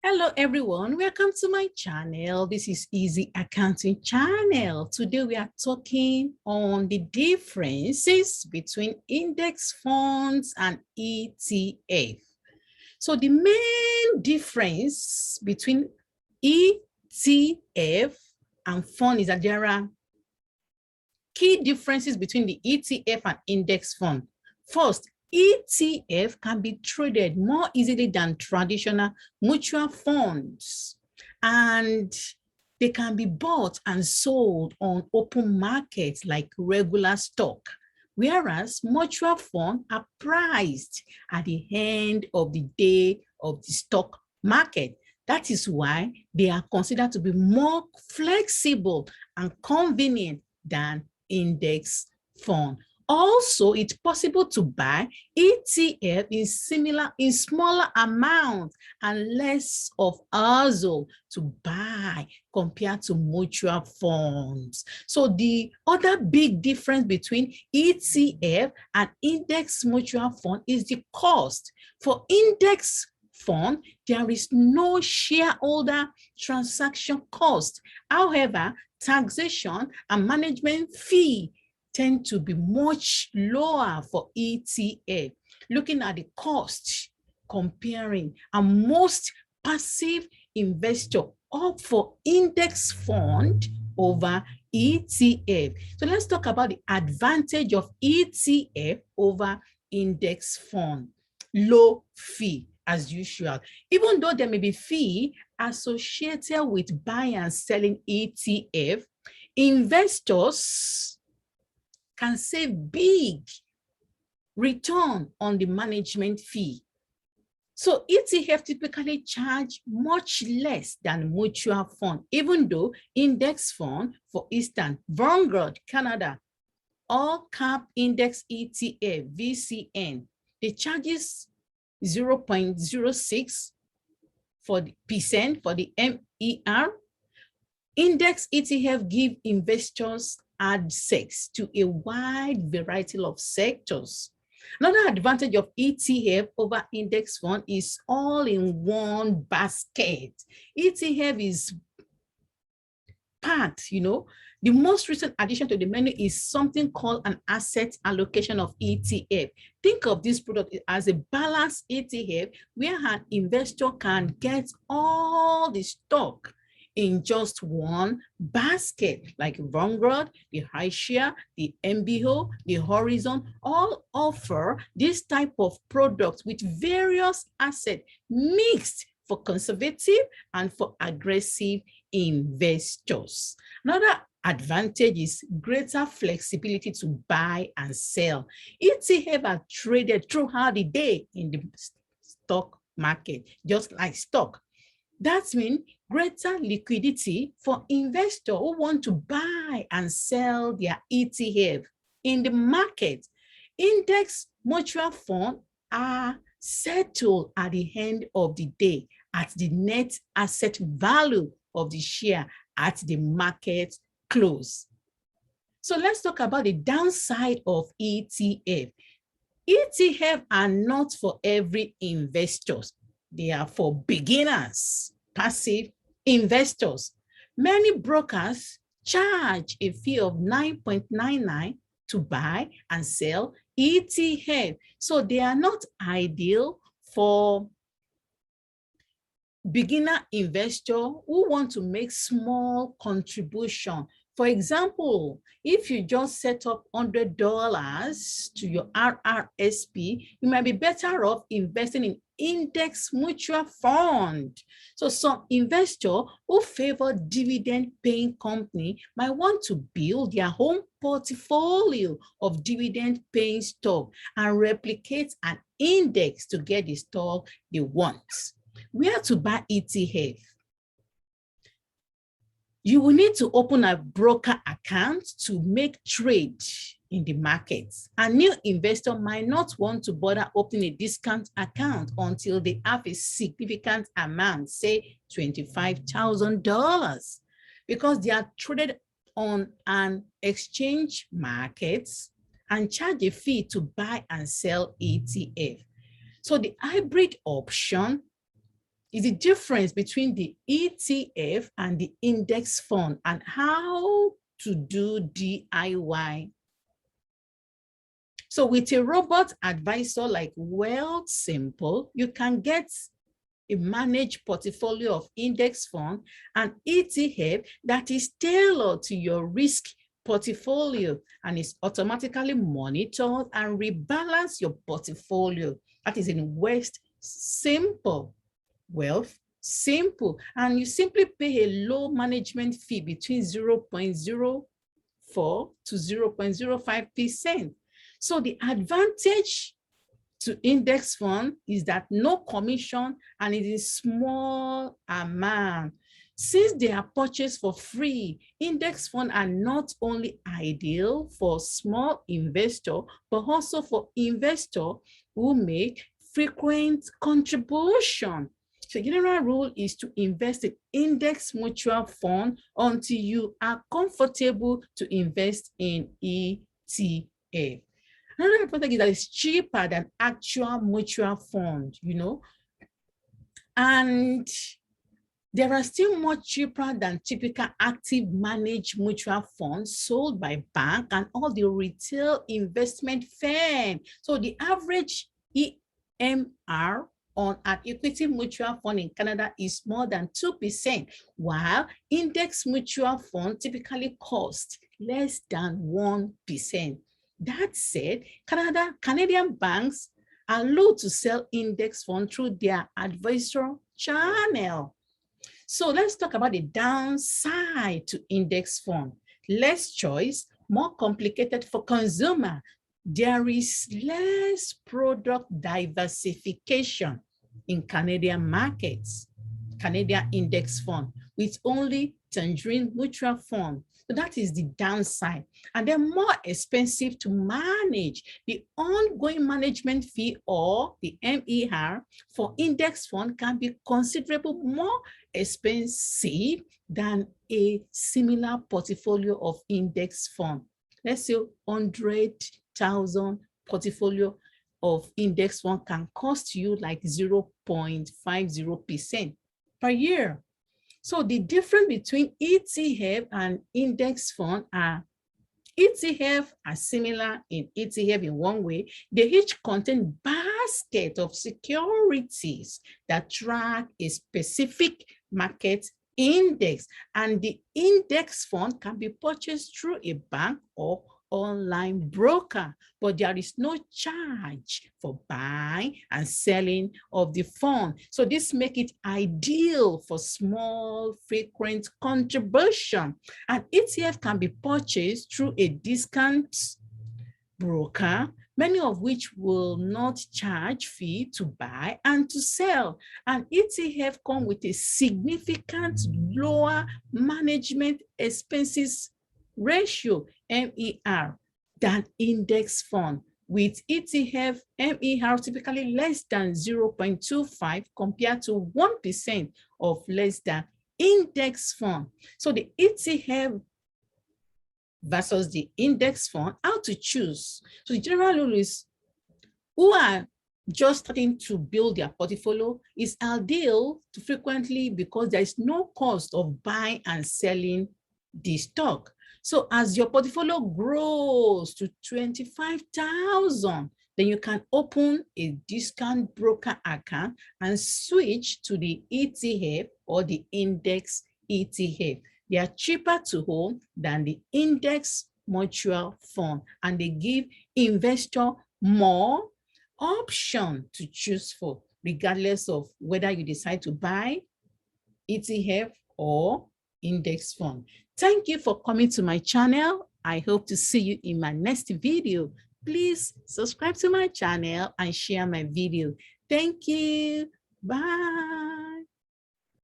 Hello everyone, welcome to my channel. This is Easy Accounting Channel. Today we are talking on the differences between index funds and ETF. So the main difference between ETF and fund is that there are key differences between the ETF and index fund. First, ETF can be traded more easily than traditional mutual funds, and they can be bought and sold on open markets like regular stock, whereas mutual funds are priced at the end of the day of the stock market. That is why they are considered to be more flexible and convenient than index fund. Also, it's possible to buy ETF in smaller amounts and less of hassle to buy compared to mutual funds. So the other big difference between ETF and index mutual fund is the cost. For index fund, there is no shareholder transaction cost. However, taxation and management fee tend to be much lower for ETF. Looking at the cost, comparing, and most passive investor opt for index fund over ETF. So let's talk about the advantage of ETF over index fund. Low fee, as usual. Even though there may be fee associated with buying and selling ETF, investors can save big return on the management fee. So ETF typically charge much less than mutual fund, even though index fund, for instance, Vanguard Canada, all cap index ETF, VCN, the charges 0.06% for the MER. Index ETF give investors access to a wide variety of sectors. Another advantage of ETF over index fund is all in one basket. ETF is part, the most recent addition to the menu is something called an asset allocation of ETF. Think of this product as a balanced ETF where an investor can get all the stock in just one basket, like Vanguard, the iShare, the MBO, the Horizon, all offer this type of product with various assets mixed for conservative and for aggressive investors. Another advantage is greater flexibility to buy and sell. ETF are traded throughout the day in the stock market, just like stock. That means greater liquidity for investors who want to buy and sell their ETF in the market. Index mutual funds are settled at the end of the day at the net asset value of the share at the market close. So let's talk about the downside of ETF. ETF are not for every investor. They are for beginners, passive investors. Many brokers charge a fee of 9.99 to buy and sell ETF. So they are not ideal for beginner investor who want to make small contribution. For example, if you just set up $100 to your RRSP, you might be better off investing in index mutual fund. So some investor who favor dividend paying company might want to build their own portfolio of dividend paying stock and replicate an index to get the stock they want. Where to buy ETF? You will need to open a broker account to make trade in the markets. A new investor might not want to bother opening a discount account until they have a significant amount, say $25,000, because they are traded on an exchange market and charge a fee to buy and sell ETF. So the hybrid option is the difference between the ETF and the index fund and how to do DIY. So with a robot advisor like Wealthsimple, you can get a managed portfolio of index fund and ETF that is tailored to your risk portfolio and is automatically monitored and rebalance your portfolio. That is in Wealthsimple. Wealthsimple. And you simply pay a low management fee between 0.04 to 0.05%. So the advantage to index fund is that no commission and it is small amount. Since they are purchased for free, index funds are not only ideal for small investor, but also for investor who make frequent contribution. So the general rule is to invest in index mutual fund until you are comfortable to invest in ETF. Another important is that it's cheaper than actual mutual fund, and there are still much cheaper than typical active managed mutual funds sold by bank and all the retail investment firm. So the average EMR on an equity mutual fund in Canada is more than 2%, while index mutual funds typically cost less than 1%. That said, Canadian banks are allowed to sell index funds through their advisor channel. So let's talk about the downside to index fund. Less choice, more complicated for consumer. There is less product diversification in Canadian markets, Canadian index fund, with only Tangerine mutual fund. So that is the downside. And they're more expensive to manage. The ongoing management fee or the MER for index fund can be considerably more expensive than a similar portfolio of index fund. Let's say 100,000 portfolio of index fund can cost you like 0.50% per year. So the difference between ETF and index fund are ETF are similar in ETF in one way. They each contain basket of securities that track a specific market index, and the index fund can be purchased through a bank or online broker, but there is no charge for buying and selling of the fund. So this makes it ideal for small, frequent contribution. And ETF can be purchased through a discount broker, many of which will not charge fee to buy and to sell. And ETF come with a significant lower management expenses ratio, MER, than index fund. With ETF, MER typically less than 0.25 compared to 1% of less than index fund. So the ETF versus the index fund, how to choose. So the general rule is who are just starting to build their portfolio is ideal to frequently because there is no cost of buying and selling the stock. So as your portfolio grows to 25,000, then you can open a discount broker account and switch to the ETF or the index ETF. They are cheaper to hold than the index mutual fund, and they give investor more option to choose for, regardless of whether you decide to buy ETF or index fund. Thank you for coming to my channel. I hope to see you in my next video. Please subscribe to my channel and share my video. Thank you. Bye.